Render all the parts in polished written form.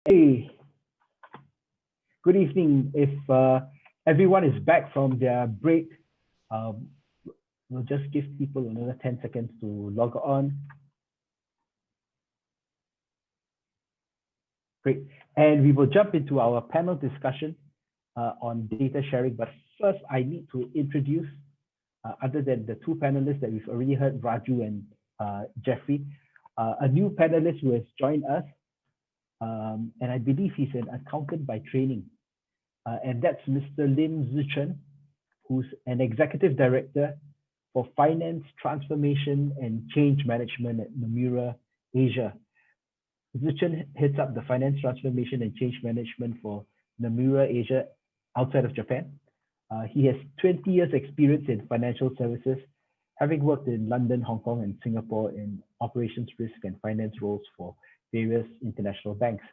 Hey, good evening. If everyone is back from their break, um, we'll just give people another 10 seconds to log on. Great. And we will jump into our panel discussion on data sharing. But first, I need to introduce, other than the two panelists that we've already heard, Raju and Jeffrey, a new panelist who has joined us. And I believe he's an accountant by training. And that's Mr. Lim Zichen, who's an executive director for finance transformation and change management at Nomura Asia. Zichen heads up the finance transformation and change management for Nomura Asia outside of Japan. He has 20 years experience in financial services, having worked in London, Hong Kong, and Singapore in operations risk and finance roles for various international banks.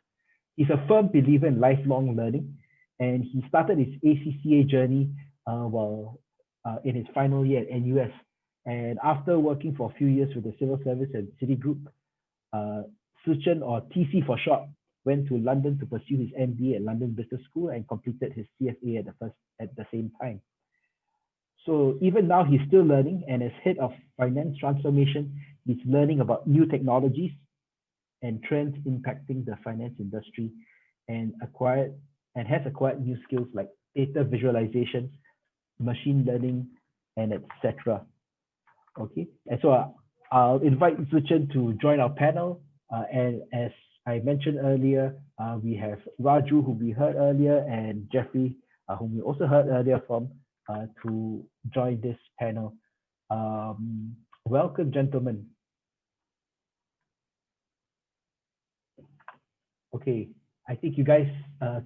He's a firm believer in lifelong learning, and he started his ACCA journey while in his final year at NUS. And after working for a few years with the civil service at Citigroup, Suchen, or TC for short, went to London to pursue his MBA at London Business School and completed his CFA at the same time. So even now, he's still learning, and as head of finance transformation, he's learning about new technologies and trends impacting the finance industry, and has acquired new skills like data visualization, machine learning, and etc. Okay, and so I'll invite Zuchen to join our panel. And as I mentioned earlier, we have Raju, whom we heard earlier, and Jeffrey, whom we also heard earlier from, to join this panel. Welcome, gentlemen. Okay, I think you guys,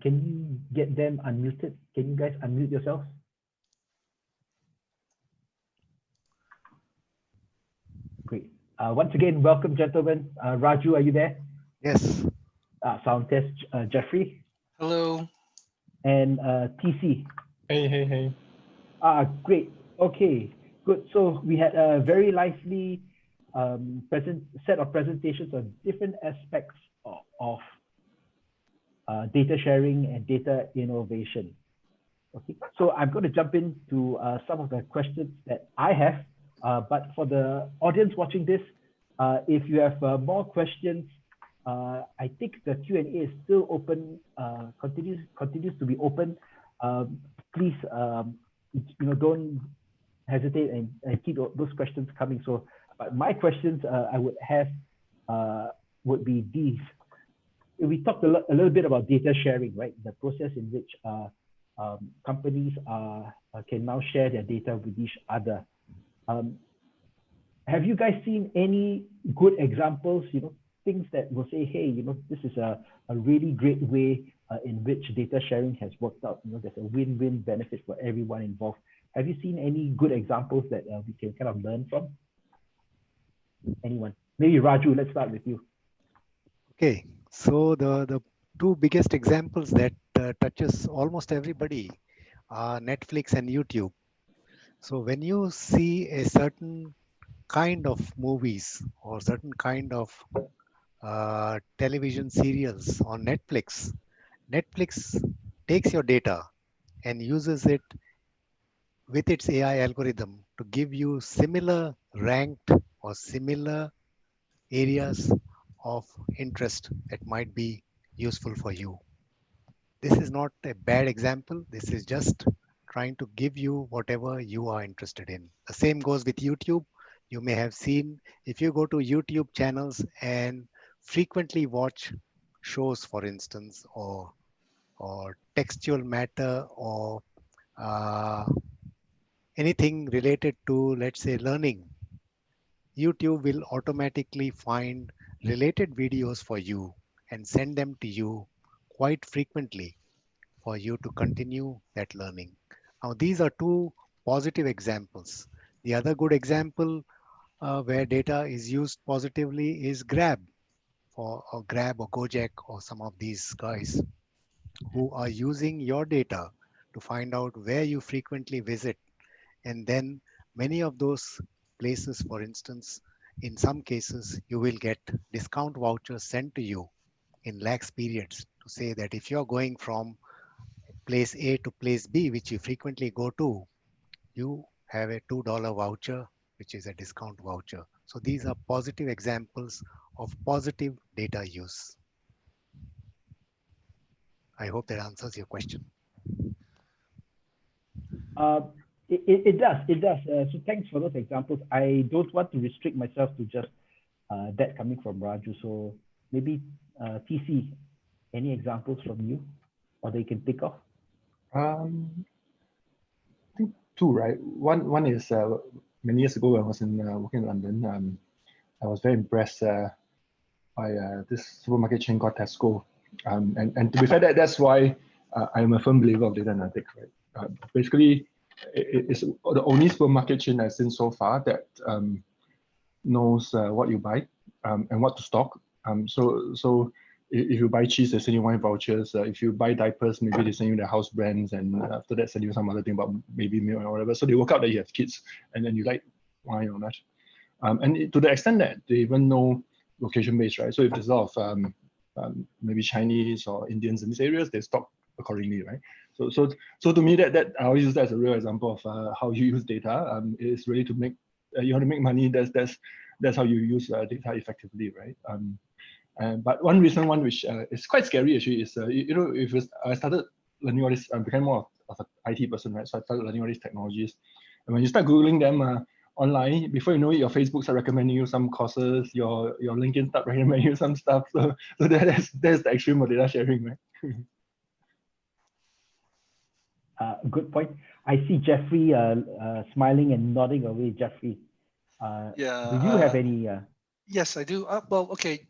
can you get them unmuted? Can you guys unmute yourselves? Great. Once again, welcome, gentlemen. Raju, are you there? Yes. Sound test, Jeffrey. Hello. And TC. Hey. Great. Okay, good. So we had a very lively set of presentations on different aspects of data sharing and data innovation. Okay, so I'm going to jump into some of the questions that I have, but for the audience watching this, if you have more questions, I think the Q&A is still open, continues to be open. Please, don't hesitate and keep those questions coming. So, but my questions I would have would be these. We talked a little bit about data sharing, right? The process in which companies can now share their data with each other. Have you guys seen any good examples, things that will say, hey, this is a really great way in which data sharing has worked out? There's a win-win benefit for everyone involved. Have you seen any good examples that we can kind of learn from? Anyone? Maybe Raju, let's start with you. Okay, so the two biggest examples that touches almost everybody are Netflix and YouTube. So when you see a certain kind of movies or certain kind of television serials on Netflix takes your data and uses it with its AI algorithm to give you similar ranked or similar areas of interest that might be useful for you. This is not a bad example. This is just trying to give you whatever you are interested in. The same goes with YouTube. You may have seen, if you go to YouTube channels and frequently watch shows, for instance, or textual matter, or anything related to, let's say, learning, YouTube will automatically find related videos for you and send them to you quite frequently for you to continue that learning. Now, these are two positive examples. The other good example where data is used positively is Grab, or Gojek, or some of these guys who are using your data to find out where you frequently visit. And then many of those places, for instance, in some cases, you will get discount vouchers sent to you in lax periods to to say that if you're going from place A to place B, which you frequently go to, you have a $2 voucher, which is a discount voucher. So these are positive examples of positive data use. I hope that answers your question. It does. It does. So thanks for those examples. I don't want to restrict myself to just that coming from Raju. So maybe TC, any examples from you, or they can pick off? I think two, right? One is many years ago when I was working in London. I was very impressed by this supermarket chain called Tesco. And to be fair, that's why I'm a firm believer of data analytics, right? Basically, it's the only supermarket chain I've seen so far that knows what you buy and what to stock. So if you buy cheese, they send you wine vouchers. If you buy diapers, maybe they send you the house brands, and after that send you some other thing about baby milk or whatever. So they work out that you have kids, and then you like wine or not. And to the extent that they even know location-based, right? So if there's a lot of maybe Chinese or Indians in these areas, they stock accordingly, right? So to me, that I always use that as a real example of how you use data. Is really to make you want to make money. That's how you use data effectively, right? But one recent one which is quite scary actually is I started learning all this, I became more of an IT person, right? So I started learning all these technologies, and when you start googling them online, before you know it, your Facebook start recommending you some courses, your LinkedIn start recommending you some stuff. So that's the extreme of data sharing, right? Good point. I see Jeffrey smiling and nodding away. Jeffrey, Yeah. do you have any? Yes, I do. Well, okay.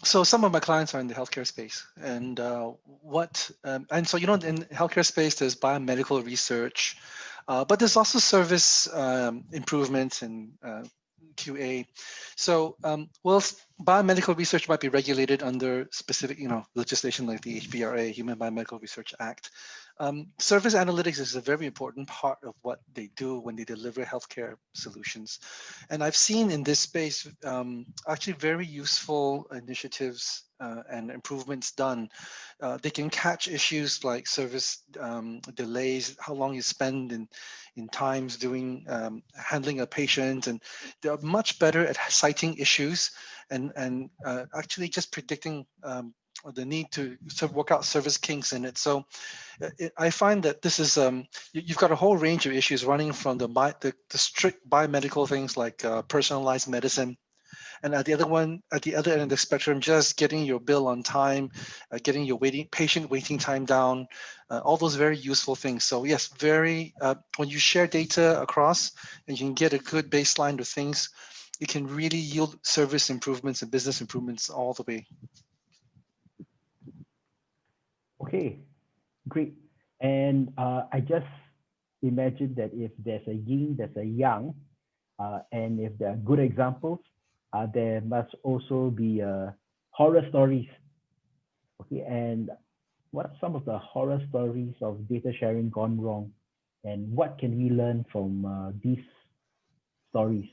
So some of my clients are in the healthcare space, and so in healthcare space, there's biomedical research, but there's also service improvements and QA. So, biomedical research might be regulated under specific, legislation like the HBRA, Human Biomedical Research Act. Service analytics is a very important part of what they do when they deliver healthcare solutions. And I've seen in this space actually very useful initiatives and improvements done. They can catch issues like service delays, how long you spend in times doing handling a patient, and they're much better at citing issues and actually just predicting the need to sort of work out service kinks in it. So I find that this is you've got a whole range of issues running from the strict biomedical things like personalized medicine, and at the other end of the spectrum, just getting your bill on time, getting your patient waiting time down, all those very useful things. So yes, when you share data across and you can get a good baseline of things, it can really yield service improvements and business improvements all the way. Okay, great. And I just imagine that if there's a yin, there's a yang, and if there are good examples, there must also be horror stories. Okay, and what are some of the horror stories of data sharing gone wrong, and what can we learn from these stories?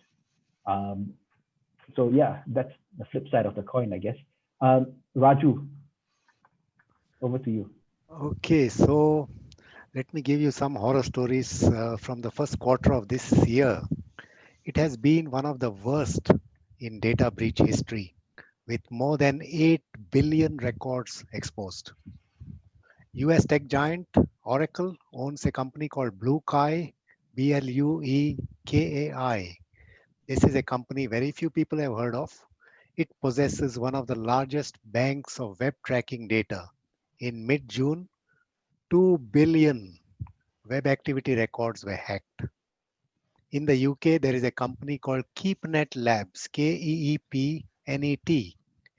So yeah, that's the flip side of the coin, I guess. Raju, over to you. Okay, so let me give you some horror stories from the first quarter of this year. It has been one of the worst in data breach history, with more than 8 billion records exposed. US tech giant Oracle owns a company called Bluekai, Bluekai. This is a company very few people have heard of. It possesses one of the largest banks of web tracking data. In mid-June, 2 billion web activity records were hacked. In the UK, there is a company called KeepNet Labs, KEEPNET,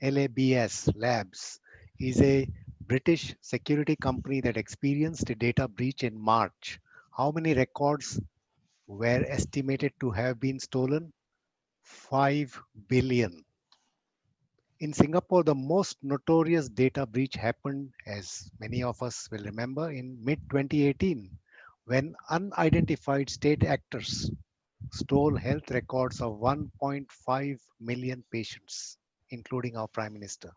LABS Labs, is a British security company that experienced a data breach in March. How many records were estimated to have been stolen? 5 billion. In Singapore, the most notorious data breach happened, as many of us will remember, in mid-2018, when unidentified state actors stole health records of 1.5 million patients, including our Prime Minister.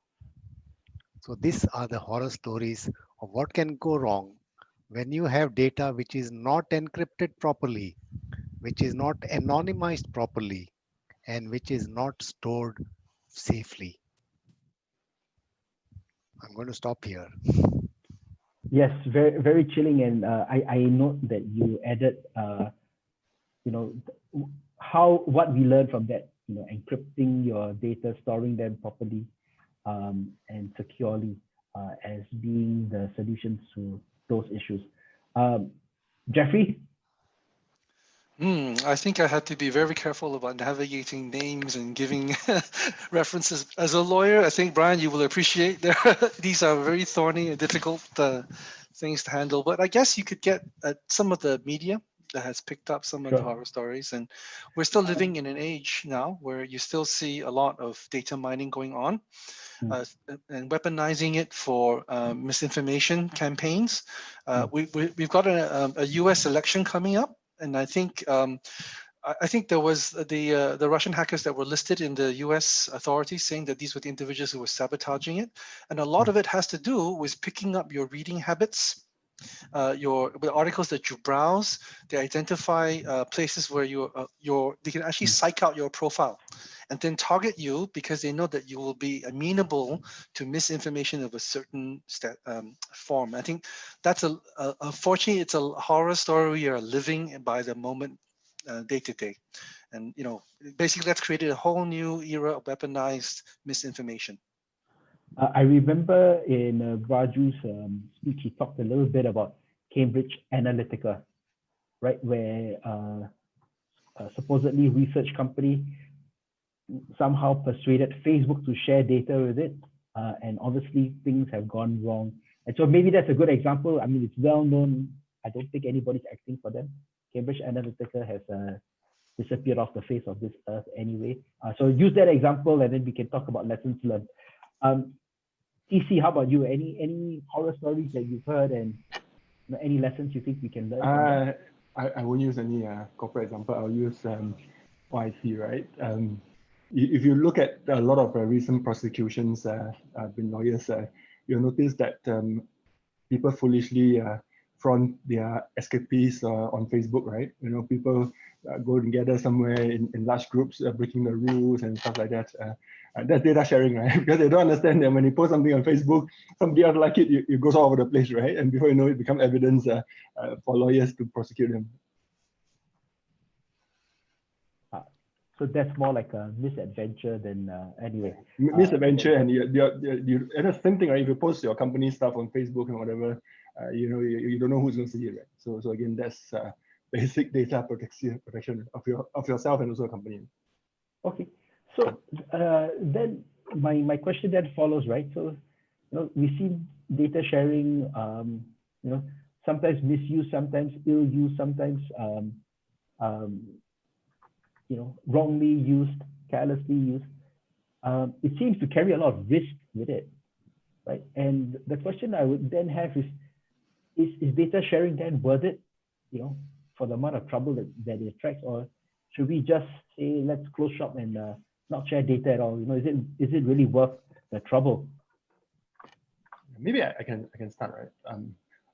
So these are the horror stories of what can go wrong when you have data which is not encrypted properly, which is not anonymized properly, and which is not stored safely. I'm going to stop here. Yes, very chilling, and I note that you added you know what we learned from that, encrypting your data, storing them properly and securely as being the solutions to those issues. Jeffrey? I think I had to be very careful about navigating names and giving references. As a lawyer, I think, Brian, you will appreciate these are very thorny and difficult things to handle. But I guess you could get some of the media that has picked up some of the horror stories. And we're still living in an age now where you still see a lot of data mining going on. And weaponizing it for misinformation campaigns. We've got a U.S. election coming up, and I think there was the Russian hackers that were listed in the U.S. authorities saying that these were the individuals who were sabotaging it, and a lot of it has to do with picking up your reading habits. The articles that you browse, they identify places where they can actually psych out your profile and then target you because they know that you will be amenable to misinformation of a certain form. I think that's unfortunately, it's a horror story we are living by the moment, day to day. And, basically that's created a whole new era of weaponized misinformation. I remember in Raju's speech, he talked a little bit about Cambridge Analytica, right, where supposedly research company somehow persuaded Facebook to share data with it, and obviously things have gone wrong. And so maybe that's a good example. I mean, it's well known. I don't think anybody's acting for them. Cambridge Analytica has disappeared off the face of this earth anyway. So use that example, and then we can talk about lessons learned. TC, how about you? Any horror stories that you've heard, and any lessons you think we can learn from them? I won't use any corporate example. I'll use YC, right? If you look at a lot of recent prosecutions, been lawyers, you'll notice that people foolishly front their escapees on Facebook, right? People go together somewhere in large groups, breaking the rules and stuff like that. That's data sharing, right? Because they don't understand that when you post something on Facebook, somebody else like it goes all over the place, right? And before you know it, becomes evidence for lawyers to prosecute them. So that's more like a misadventure than anyway. Misadventure, and and the same thing, right? If you post your company stuff on Facebook and whatever, you don't know who's going to see it, right? So again, that's basic data protection of yourself and also a company. Okay, so then my question then follows, right? So we see data sharing, sometimes misused, sometimes ill used, sometimes wrongly used, carelessly used. It seems to carry a lot of risk with it, right? And the question I would then have is data sharing then worth it, for the amount of trouble that it attracts, or should we just say let's close shop and not share data at all? Is it really worth the trouble? Maybe I can start, right?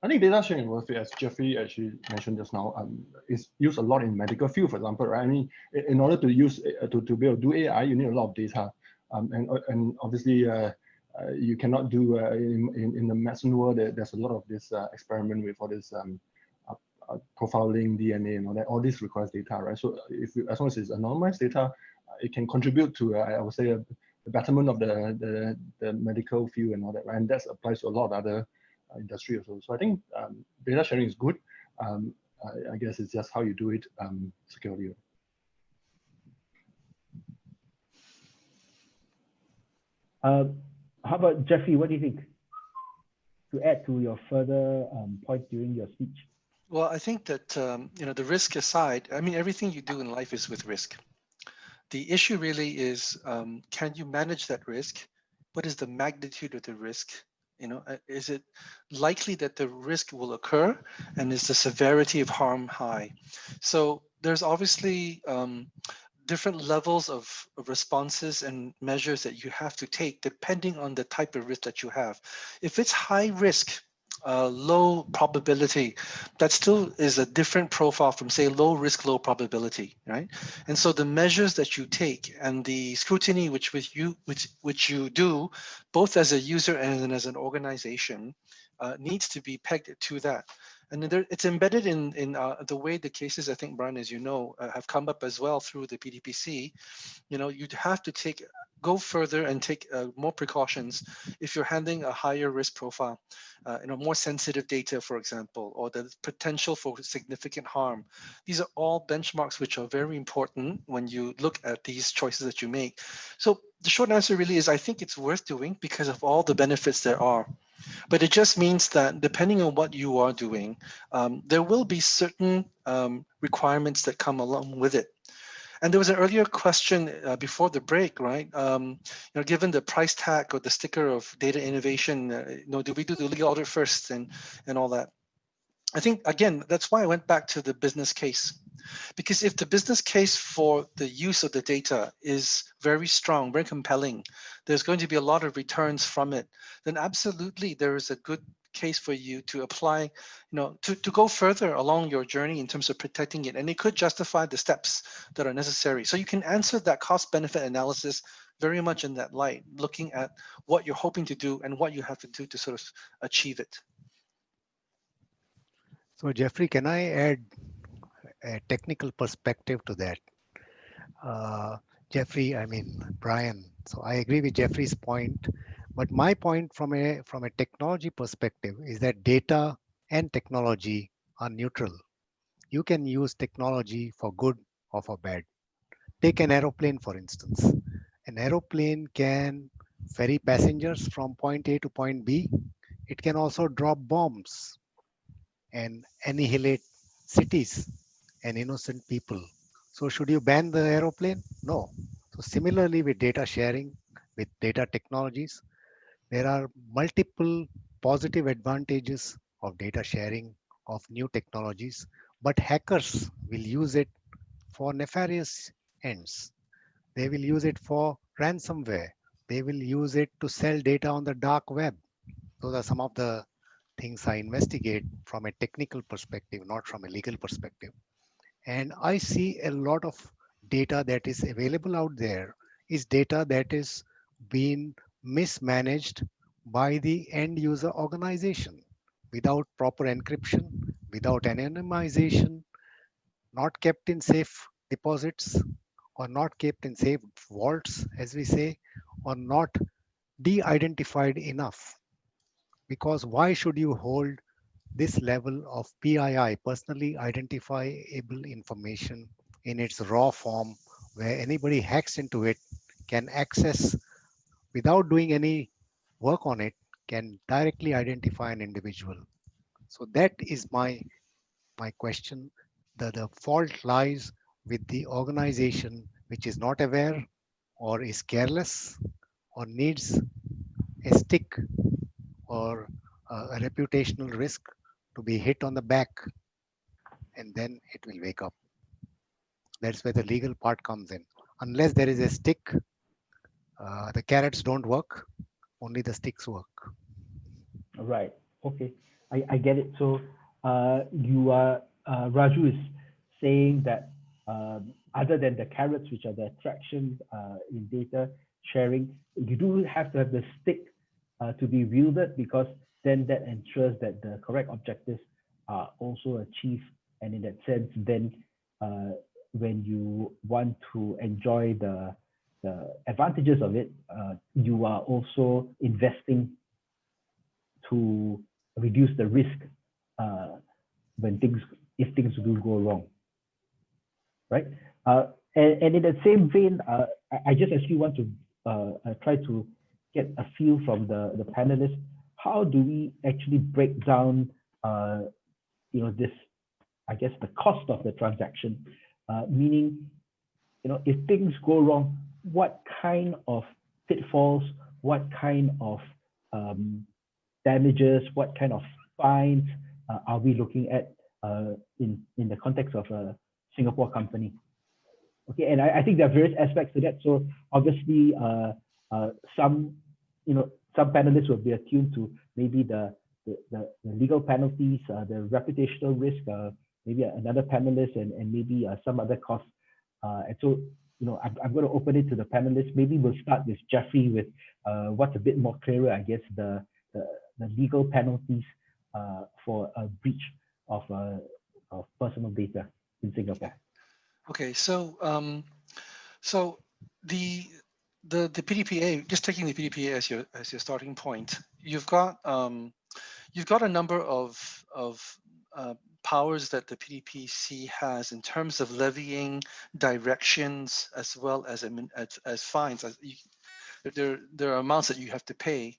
I think data sharing is worth it, as Jeffrey actually mentioned just now. It's used a lot in medical field, for example, right? I mean, in order to use to be able to do AI, you need a lot of data, and obviously you cannot do in the medicine world. There's a lot of this experiment with all this profiling DNA and all that. All this requires data, right? So as long as it's anonymized data, it can contribute to I would say the betterment of the medical field and all that, right? And that applies to a lot of other industry also. So I think data sharing is good. I guess it's just how you do it securely. How about Jeffrey? What do you think? To add to your further point during your speech. Well, I think that the risk aside, I mean, everything you do in life is with risk. The issue really is, can you manage that risk? What is the magnitude of the risk? Is it likely that the risk will occur, and is the severity of harm high? So there's obviously different levels of responses and measures that you have to take depending on the type of risk that you have. If it's high risk, low probability, that still is a different profile from, say, low risk, low probability, right? And so the measures that you take and the scrutiny which you do, both as a user and as an organization, needs to be pegged to that. And then it's embedded in the way the cases, I think, Brian, as you know, have come up as well through the PDPC. You'd have to go further and take more precautions if you're handling a higher risk profile, more sensitive data, for example, or the potential for significant harm. These are all benchmarks which are very important when you look at these choices that you make. So the short answer really is, I think it's worth doing because of all the benefits there are. But it just means that depending on what you are doing, there will be certain requirements that come along with it. And there was an earlier question before the break, right? Given the price tag or the sticker of data innovation, do we do the legal audit first and all that? I think, again, that's why I went back to the business case. Because if the business case for the use of the data is very strong, very compelling, there's going to be a lot of returns from it, then absolutely there is a good case for you to apply, to go further along your journey in terms of protecting it. And it could justify the steps that are necessary. So you can answer that cost benefit analysis very much in that light, looking at what you're hoping to do and what you have to do to sort of achieve it. So Jeffrey, can I add a technical perspective to that? Brian. So I agree with Jeffrey's point, but my point from a technology perspective is that data and technology are neutral. You can use technology for good or for bad. Take an aeroplane, for instance. An aeroplane can ferry passengers from point A to point B. It can also drop bombs and annihilate cities and innocent people. So should you ban the aeroplane? No. So similarly with data sharing, with data technologies, there are multiple positive advantages of data sharing, of new technologies, but hackers will use it for nefarious ends. They will use it for ransomware. They will use it to sell data on the dark web. Those are some of the things I investigate from a technical perspective, not from a legal perspective. And I see a lot of data that is available out there is data that is being mismanaged by the end user organization without proper encryption, without anonymization, not kept in safe deposits, or not kept in safe vaults, as we say, or not de-identified enough. Because why should you hold this level of PII, personally identifiable information, in its raw form, where anybody hacks into it, can access without doing any work on it, can directly identify an individual? So that is my question. The fault lies with the organization which is not aware or is careless or needs a stick or a reputational risk to be hit on the back, and then it will wake up. That's where the legal part comes in. Unless there is a stick, the carrots don't work, only the sticks work. Right. Okay. I get it. So you are Raju is saying that other than the carrots, which are the attractions in data sharing, you do have to have the stick to be wielded, because then that ensures that the correct objectives are also achieved. And in that sense, then when you want to enjoy the advantages of it, you are also investing to reduce the risk if things do go wrong, right? And in the same vein, I just actually want to try to get a feel from the panelists. How do we actually break down, this, I guess, the cost of the transaction? Meaning, if things go wrong, what kind of pitfalls, what kind of damages, what kind of fines are we looking at in the context of a Singapore company? Okay, and I think there are various aspects to that. So obviously, some some panelists will be attuned to maybe the legal penalties, the reputational risk, maybe another panelist, and maybe some other costs. And so, I'm going to open it to the panelists. Maybe we'll start with Jeffrey with what's a bit more clearer, I guess, the legal penalties for a breach of personal data in Singapore. Okay, so the PDPA, just taking the PDPA as your starting point, you've got a number of powers that the PDPC has in terms of levying directions as well as fines. There are amounts that you have to pay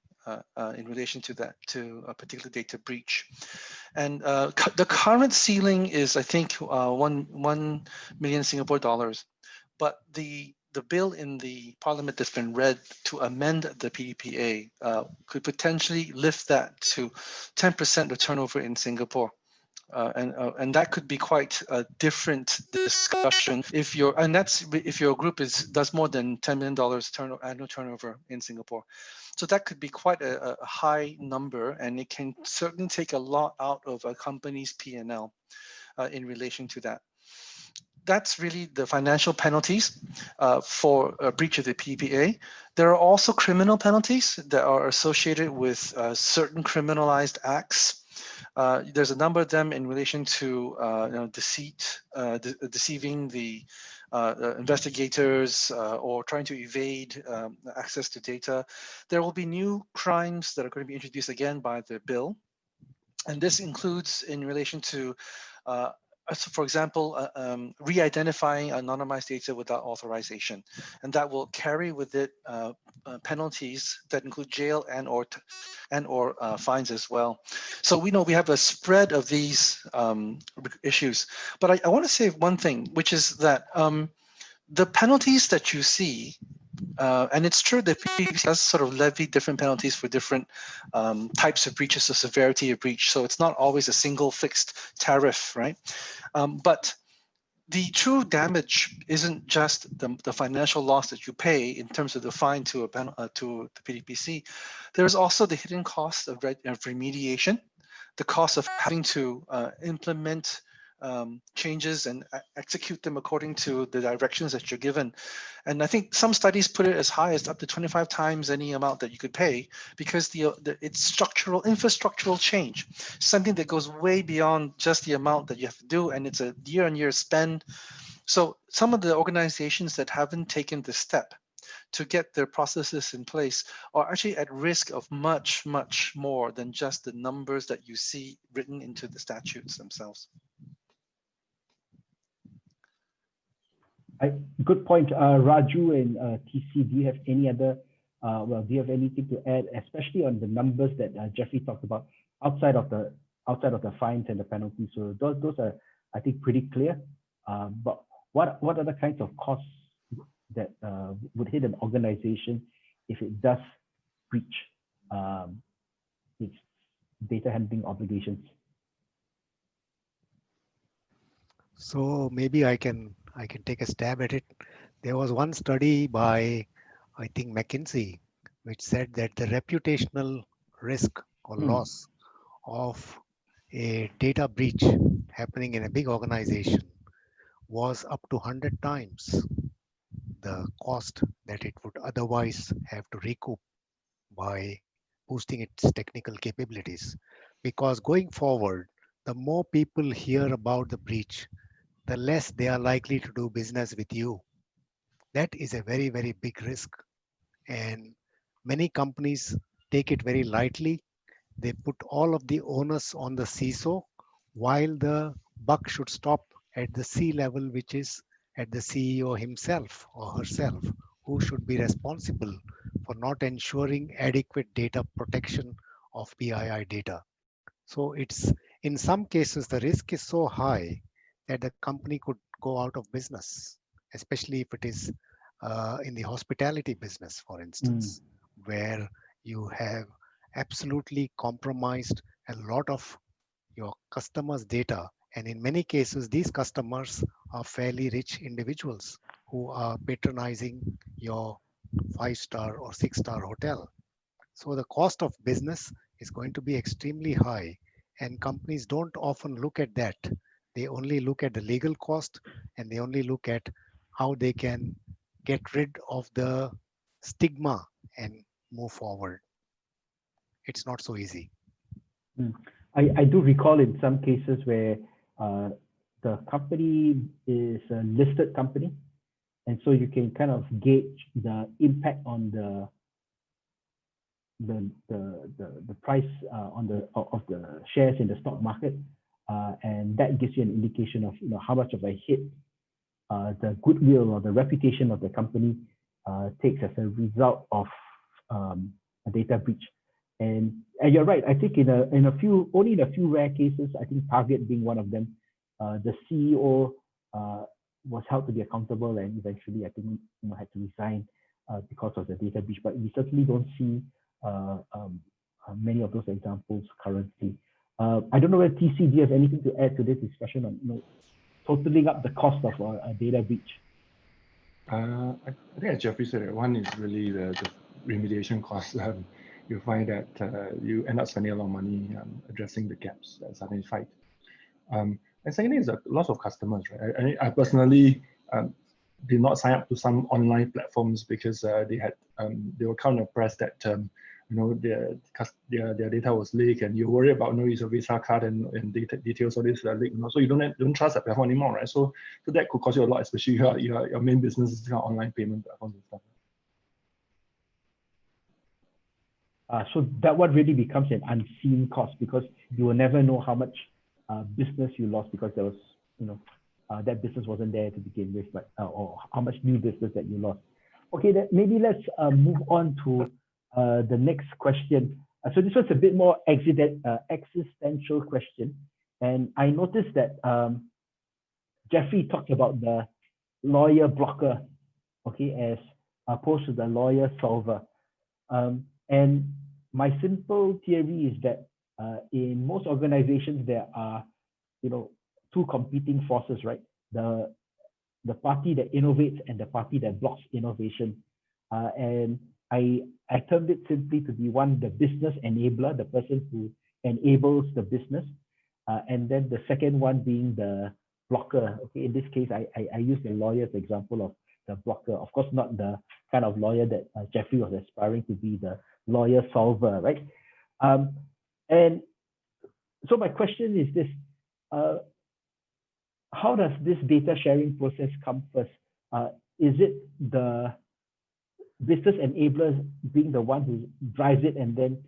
in relation to that, to a particular data breach. And the current ceiling is, I think, 1 million Singapore dollars. But the bill in the parliament that's been read to amend the PDPA could potentially lift that to 10% of turnover in Singapore. And that could be quite a different discussion if your group does more than $10 million annual turnover in Singapore. So that could be quite a high number, and it can certainly take a lot out of a company's P&L in relation to that. That's really the financial penalties for a breach of the PDPA. There are also criminal penalties that are associated with certain criminalized acts. There's a number of them in relation to deceit, deceiving the investigators or trying to evade access to data. There will be new crimes that are going to be introduced again by the bill. And this includes in relation to so for example, re-identifying anonymized data without authorization, and that will carry with it penalties that include jail and or fines as well. So we know we have a spread of these issues. But I want to say one thing, which is that the penalties that you see, and it's true that PDPC does sort of levy different penalties for different types of breaches, the severity of breach. So it's not always a single fixed tariff, right? But the true damage isn't just the financial loss that you pay in terms of the fine to the PDPC. There's also the hidden cost of remediation, the cost of having to implement changes and execute them according to the directions that you're given. And I think some studies put it as high as up to 25 times any amount that you could pay, because it's infrastructural change, something that goes way beyond just the amount that you have to do, and it's a year-on-year spend. So some of the organizations that haven't taken the step to get their processes in place are actually at risk of much, much more than just the numbers that you see written into the statutes themselves. Good point, Raju and TC. Do you have any other? Do you have anything to add, especially on the numbers that Jeffrey talked about outside of the fines and the penalties? So those are, I think, pretty clear. But what other kinds of costs that would hit an organization if it does breach its data handling obligations? So maybe I can take a stab at it. There was one study by, I think, McKinsey, which said that the reputational risk or loss of a data breach happening in a big organization was up to 100 times the cost that it would otherwise have to recoup by boosting its technical capabilities. Because going forward, the more people hear about the breach, the less they are likely to do business with you. That is a very, very big risk. And many companies take it very lightly. They put all of the onus on the CISO, while the buck should stop at the C level, which is at the CEO himself or herself, who should be responsible for not ensuring adequate data protection of PII data. So it's, in some cases, the risk is so high that the company could go out of business, especially if it is in the hospitality business, for instance, where you have absolutely compromised a lot of your customers' data. And in many cases, these customers are fairly rich individuals who are patronizing your 5-star or 6-star hotel. So the cost of business is going to be extremely high, and companies don't often look at that. They only look at the legal cost, and they only look at how they can get rid of the stigma and move forward. It's not so easy. I do recall in some cases where the company is a listed company, and so you can kind of gauge the impact on the price of the shares in the stock market, and that gives you an indication of how much of a hit the goodwill or the reputation of the company takes as a result of a data breach. And you're right. I think only in a few rare cases, I think Target being one of them, the CEO was held to be accountable, and eventually I think had to resign because of the data breach. But we certainly don't see many of those examples currently. I don't know whether TC, do you have anything to add to this discussion on totaling up the cost of a data breach? I think as Jeffrey said, one is really the remediation costs. You find that you end up spending a lot of money addressing the gaps that's identified. And secondly is a loss of customers, right? I personally did not sign up to some online platforms because they were kind of pressed that their data was leaked, and you worry about use of Visa card and data details of this leak, so you don't trust that platform anymore, right? So that could cost you a lot, especially your main business is online payment platforms and stuff. So that one really becomes an unseen cost, because you will never know how much business you lost because there was, that business wasn't there to begin with, but or how much new business that you lost. Okay, maybe let's move on to the next question. So this was a bit more existential question, and I noticed that Jeffrey talked about the lawyer blocker, okay, as opposed to the lawyer solver. And my simple theory is that in most organizations there are, two competing forces, right? The party that innovates and the party that blocks innovation. And I termed it simply to be the business enabler, the person who enables the business, and then the second one being the blocker. Okay, in this case, I use the lawyer's example of the blocker. Of course, not the kind of lawyer that Jeffrey was aspiring to be, the lawyer solver, right? And so my question is this: how does this data sharing process come first? Is it the business enabler being the one who drives it, and then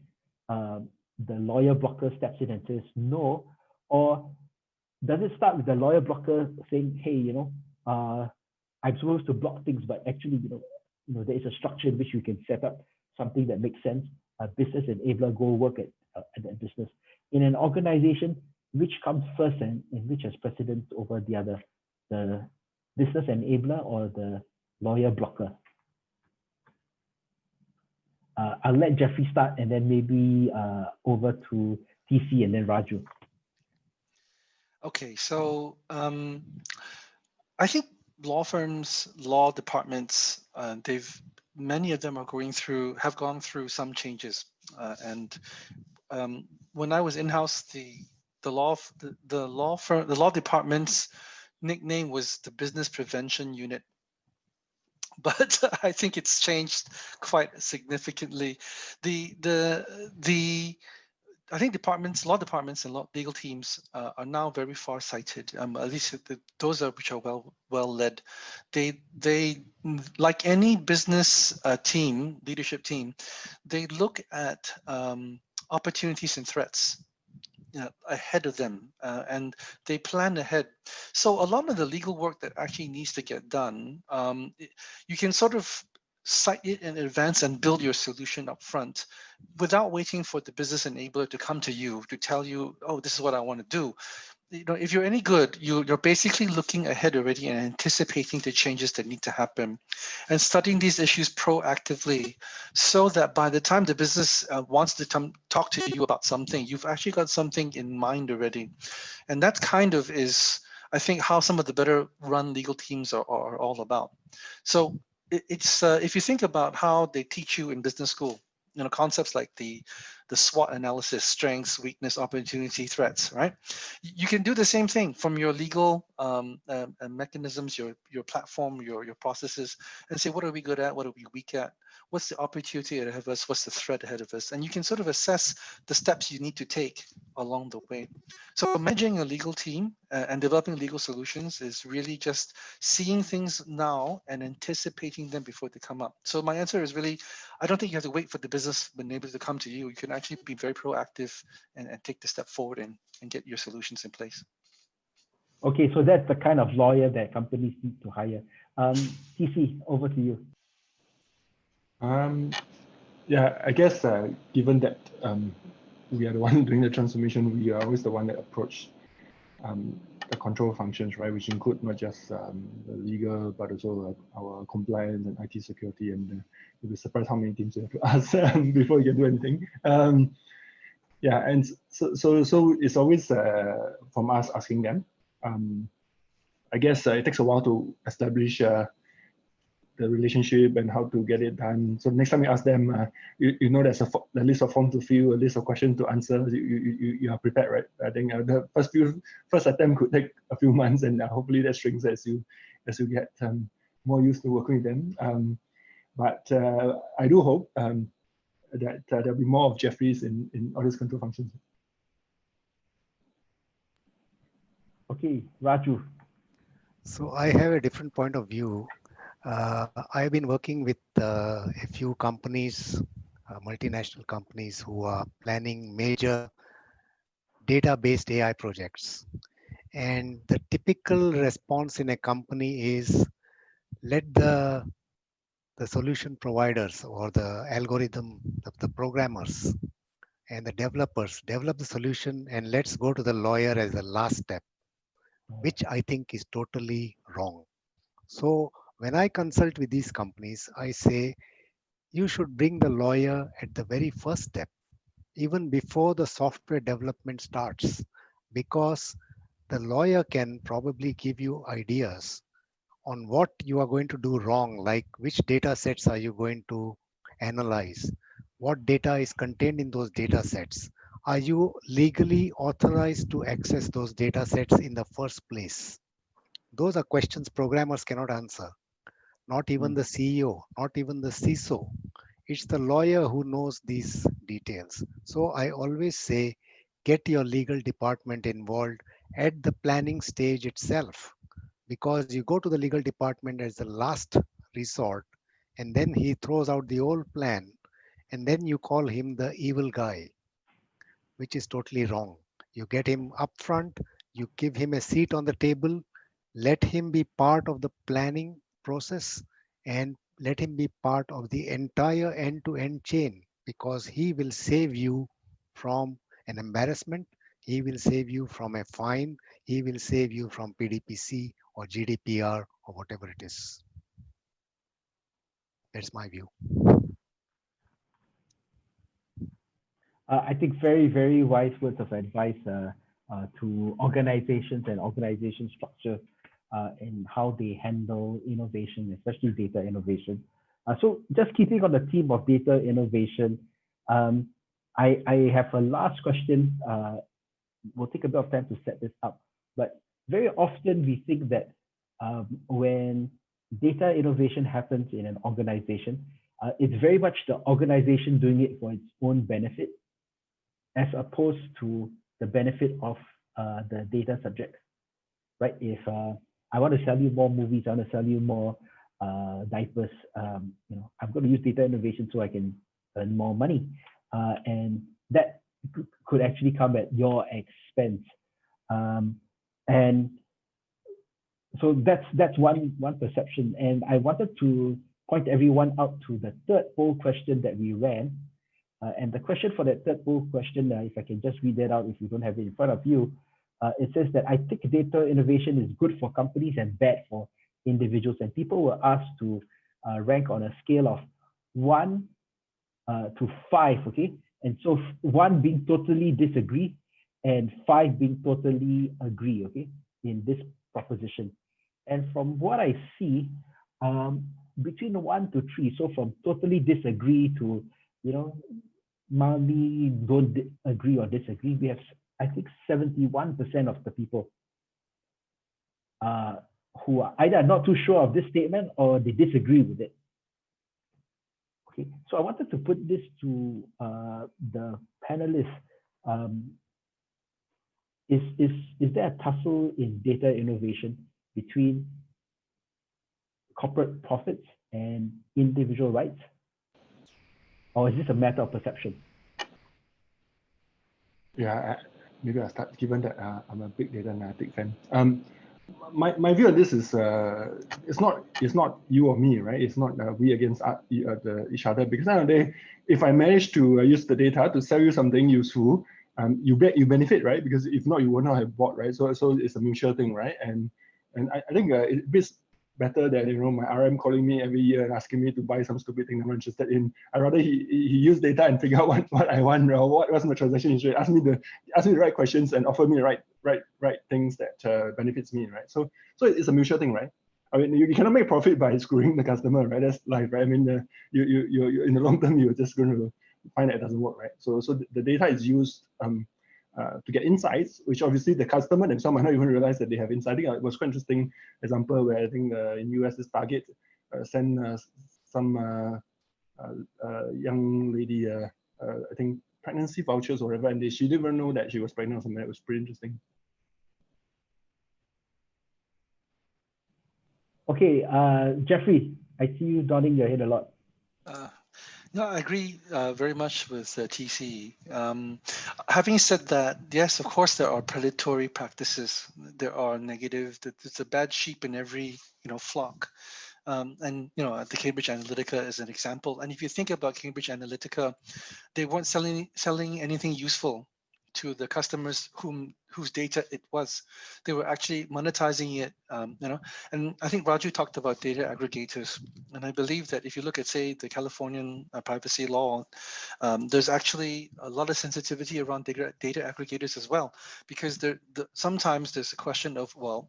the lawyer blocker steps in and says no? Or does it start with the lawyer blocker saying, hey, I'm supposed to block things, but actually, there is a structure in which you can set up something that makes sense. A business enabler go work at that business. In an organization, which comes first and which has precedence over the other, the business enabler or the lawyer blocker? I'll let Jeffrey start, and then maybe over to TC and then Raju. Okay, so I think law firms, law departments, many of them have gone through some changes. And when I was in-house, the law department's nickname was the Business Prevention Unit. But I think it's changed quite significantly. I think law departments and legal teams are now very far-sighted. At least those which are well led. They like any business leadership team, they look at opportunities and threats ahead of them, and they plan ahead. So a lot of the legal work that actually needs to get done, you can sort of cite it in advance and build your solution up front without waiting for the business enabler to come to you to tell you, oh, this is what I want to do. If you're any good, you're basically looking ahead already and anticipating the changes that need to happen and studying these issues proactively, so that by the time the business wants to talk to you about something, you've actually got something in mind already. And that kind of is, I think, how some of the better run legal teams are all about. So it's if you think about how they teach you in business school, concepts like the SWOT analysis: strengths, weakness, opportunity, threats, right? You can do the same thing from your legal mechanisms, your platform, your processes, and say, what are we good at? What are we weak at? What's the opportunity ahead of us? What's the threat ahead of us? And you can sort of assess the steps you need to take along the way. So managing a legal team and developing legal solutions is really just seeing things now and anticipating them before they come up. So my answer is really, I don't think you have to wait for the business enablers to come to you. You can actually be very proactive and take the step forward and get your solutions in place. Okay, so that's the kind of lawyer that companies need to hire. TC, over to you. Yeah, I guess given that we are the one doing the transformation, we are always the one that approach the control functions, right? Which include not just the legal, but also our compliance and IT security. And you'll be surprised how many teams you have to ask before you can do anything. Yeah, and so it's always from us asking them. I guess it takes a while to establish the relationship and how to get it done. So next time you ask them, you know there's a list of forms to fill, a list of questions to answer. You are prepared, right? I think the first attempt could take a few months, and hopefully that strings as you get more used to working with them. But I do hope that there'll be more of Jeffries in all these control functions. Okay, Raju. So I have a different point of view. I've been working with a few companies, multinational companies, who are planning major data-based AI projects. And the typical response in a company is, let the solution providers or the algorithm, the programmers and the developers develop the solution, and let's go to the lawyer as the last step, which I think is totally wrong. So when I consult with these companies, I say, you should bring the lawyer at the very first step, even before the software development starts, because the lawyer can probably give you ideas on what you are going to do wrong, like which data sets are you going to analyze, what data is contained in those data sets, are you legally authorized to access those data sets in the first place. Those are questions programmers cannot answer, not even the CEO, not even the CISO. It's the lawyer who knows these details. So I always say, get your legal department involved at the planning stage itself, because you go to the legal department as the last resort, and then he throws out the old plan, and then you call him the evil guy, which is totally wrong. You get him up front, you give him a seat on the table, let him be part of the planning process, and let him be part of the entire end-to-end chain, because he will save you from an embarrassment, he will save you from a fine, he will save you from PDPC or GDPR or whatever it is. That's my view. I think very, very wise words of advice to organizations and organization structure in how they handle innovation, especially data innovation. So just keeping on the theme of data innovation, I have a last question. We'll take a bit of time to set this up, but very often we think that when data innovation happens in an organization, it's very much the organization doing it for its own benefit, as opposed to the benefit of the data subjects, right? If I want to sell you more movies, I want to sell you more diapers, I'm going to use data innovation so I can earn more money, and that could actually come at your expense. And so that's one perception. And I wanted to point everyone out to the third poll question that we ran. And the question for that third poll question, if I can just read that out, if you don't have it in front of you, it says that I think data innovation is good for companies and bad for individuals. And people were asked to rank on a scale of 1 to 5, okay? And so 1 being totally disagree and 5 being totally agree, okay, in this proposition. And from what I see, between 1 to 3, so from totally disagree to, mildly don't agree or disagree, we have, I think, 71% of the people who are either not too sure of this statement or they disagree with it. Okay, so I wanted to put this to the panelists. Is there a tussle in data innovation between corporate profits and individual rights? Or is this a matter of perception? Yeah, maybe I'll start, given that I'm a big data analytic fan. My view on this is it's not you or me, right? It's not we against each other, because at the end of the day, if I manage to use the data to sell you something useful, you benefit, right? Because if not, you would not have bought, right? So it's a mutual thing, right? And I think it's better than my RM calling me every year and asking me to buy some stupid thing I'm not interested in. I'd rather he use data and figure out what I want, or what's my transaction history. Ask me the right questions and offer me the right things that benefits me, right? So it's a mutual thing, right? I mean, you cannot make profit by screwing the customer, right? That's life, right? I mean, you in the long term, you're just going to find that it doesn't work, right? So the data is used to get insights, which obviously the customer themselves might not even realize that they have insight. I think it was quite interesting example where I think in US, this Target sent some young lady, I think, pregnancy vouchers or whatever, and she didn't even know that she was pregnant or something. It was pretty interesting. Okay, Jeffrey, I see you nodding your head a lot. No, I agree very much with TC. Having said that, yes, of course, there are predatory practices. There are negative. There's a bad sheep in every flock. And the Cambridge Analytica is an example. And if you think about Cambridge Analytica, they weren't selling anything useful to the customers whose data it was. They were actually monetizing it, And I think Raju talked about data aggregators, and I believe that if you look at, say, the Californian privacy law, there's actually a lot of sensitivity around data aggregators as well, because sometimes there's a question of, well,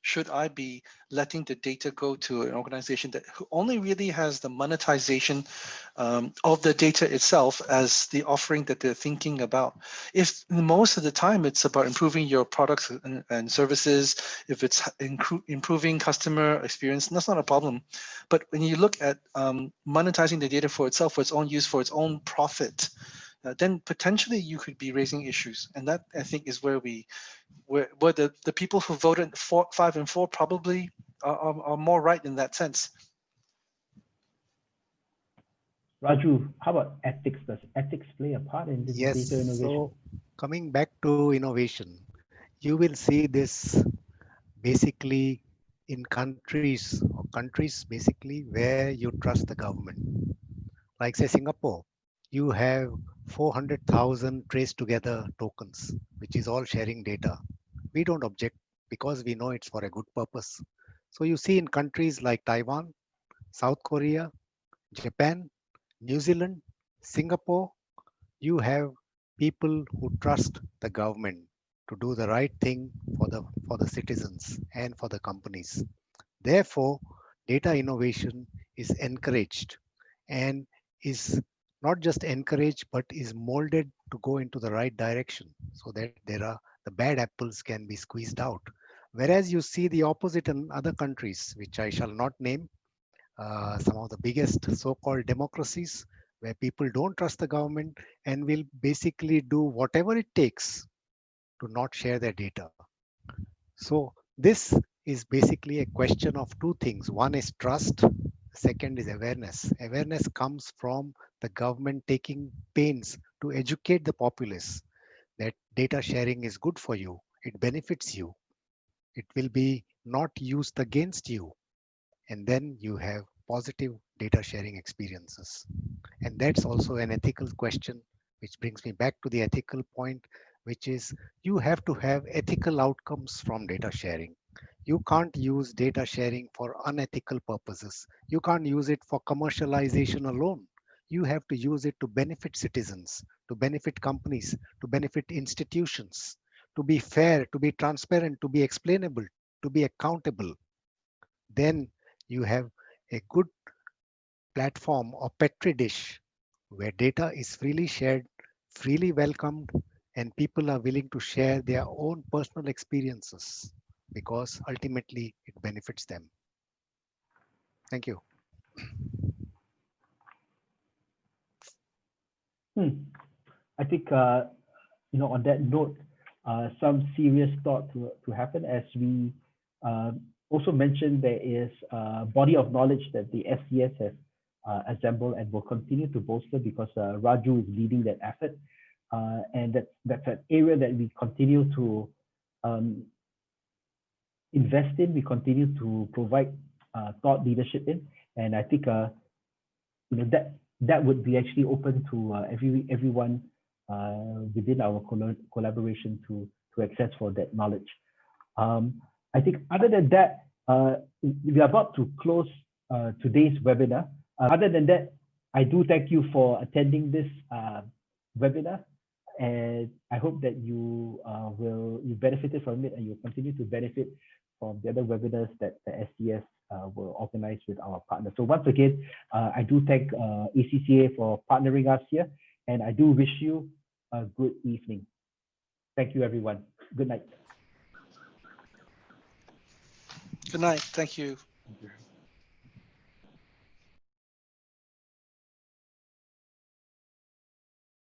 should I be letting the data go to an organization that only really has the monetization of the data itself as the offering that they're thinking about? If most of the time it's about improving your products and services, if it's improving customer experience, that's not a problem. But when you look at monetizing the data for itself, for its own use, for its own profit, then potentially you could be raising issues. And that, I think, is where the people who voted 5 and 4 probably are more right in that sense. Raju, how about ethics? Does ethics play a part in this data innovation? So coming back to innovation, you will see this basically in countries basically where you trust the government. Like say Singapore, you have 400,000 trace together tokens, which is all sharing data. We don't object because we know it's for a good purpose. So you see in countries like Taiwan, South Korea, Japan, New Zealand, Singapore, you have people who trust the government to do the right thing for the citizens and for the companies. Therefore, data innovation is encouraged and is not just encouraged, but is molded to go into the right direction so that the bad apples can be squeezed out. Whereas you see the opposite in other countries, which I shall not name, some of the biggest so-called democracies, where people don't trust the government and will basically do whatever it takes to not share their data. So this is basically a question of two things. One is trust. Second is awareness. Awareness comes from the government taking pains to educate the populace that data sharing is good for you. It benefits you. It will be not used against you. And then you have positive data sharing experiences. And that's also an ethical question, which brings me back to the ethical point, which is you have to have ethical outcomes from data sharing. You can't use data sharing for unethical purposes. You can't use it for commercialization alone. You have to use it to benefit citizens, to benefit companies, to benefit institutions, to be fair, to be transparent, to be explainable, to to be accountable, then you have a good platform or petri dish where data is freely shared, freely welcomed, and people are willing to share their own personal experiences because ultimately it benefits them. Thank you. I think, on that note, some serious thought to happen, as we also mentioned, there is a body of knowledge that the SCS has assembled and will continue to bolster because Raju is leading that effort. And that's an area that we continue to invest in, we continue to provide thought leadership in. And I think that would be actually open to everyone within our collaboration to access for that knowledge. I think other than that, we are about to close today's webinar. Other than that, I do thank you for attending this webinar, and I hope that you benefited from it, and you'll continue to benefit from the other webinars that the SCS will organize with our partners. So once again, I do thank ACCA for partnering us here, and I do wish you a good evening. Thank you, everyone. Good night. Good night. Thank you.